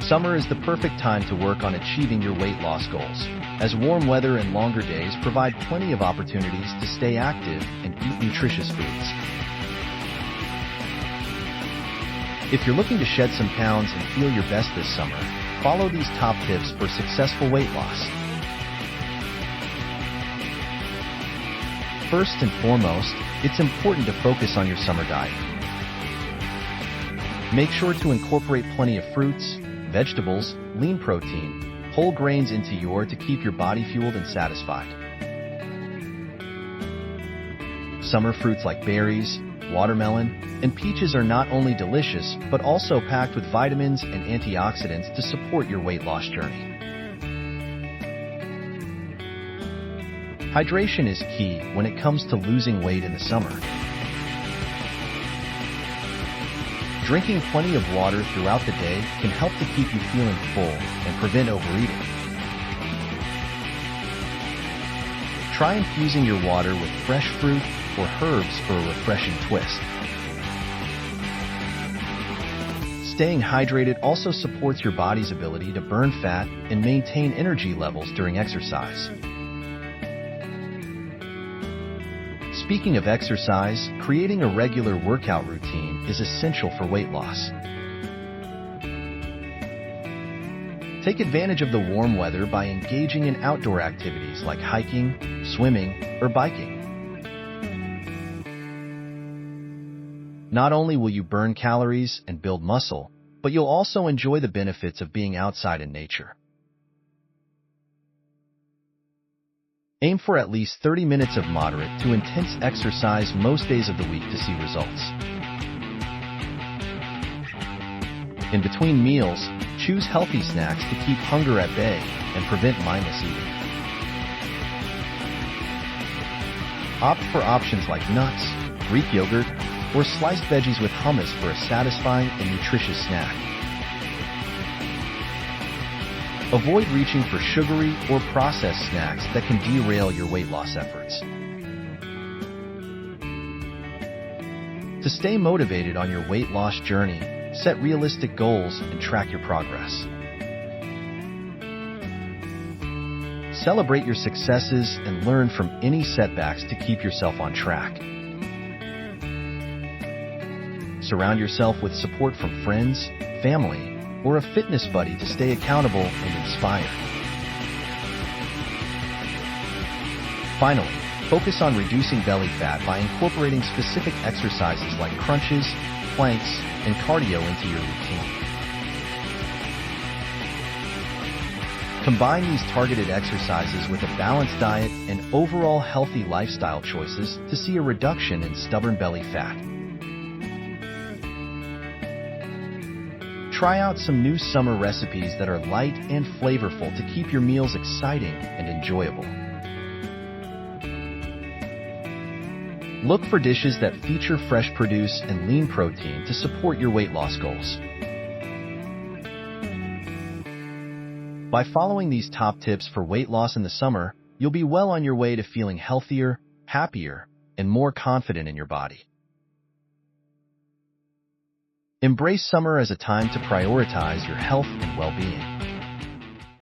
Summer is the perfect time to work on achieving your weight loss goals, as warm weather and longer days provide plenty of opportunities to stay active and eat nutritious foods. If you're looking to shed some pounds and feel your best this summer, follow these top tips for successful weight loss. First and foremost, it's important to focus on your summer diet. Make sure to incorporate plenty of fruits, vegetables, lean protein, whole grains into to keep your body fueled and satisfied. Summer fruits like berries, watermelon, and peaches are not only delicious, but also packed with vitamins and antioxidants to support your weight loss journey. Hydration is key when it comes to losing weight in the summer. Drinking plenty of water throughout the day can help to keep you feeling full and prevent overeating. Try infusing your water with fresh fruit or herbs for a refreshing twist. Staying hydrated also supports your body's ability to burn fat and maintain energy levels during exercise. Speaking of exercise, creating a regular workout routine is essential for weight loss. Take advantage of the warm weather by engaging in outdoor activities like hiking, swimming, or biking. Not only will you burn calories and build muscle, but you'll also enjoy the benefits of being outside in nature. Aim for at least 30 minutes of moderate to intense exercise most days of the week to see results. In between meals, choose healthy snacks to keep hunger at bay and prevent mindless eating. Opt for options like nuts, Greek yogurt, or sliced veggies with hummus for a satisfying and nutritious snack. Avoid reaching for sugary or processed snacks that can derail your weight loss efforts. To stay motivated on your weight loss journey, set realistic goals and track your progress. Celebrate your successes and learn from any setbacks to keep yourself on track. Surround yourself with support from friends, family, or a fitness buddy to stay accountable and inspired. Finally, focus on reducing belly fat by incorporating specific exercises like crunches, planks, and cardio into your routine. Combine these targeted exercises with a balanced diet and overall healthy lifestyle choices to see a reduction in stubborn belly fat. Try out some new summer recipes that are light and flavorful to keep your meals exciting and enjoyable. Look for dishes that feature fresh produce and lean protein to support your weight loss goals. By following these top tips for weight loss in the summer, you'll be well on your way to feeling healthier, happier, and more confident in your body. Embrace summer as a time to prioritize your health and well-being.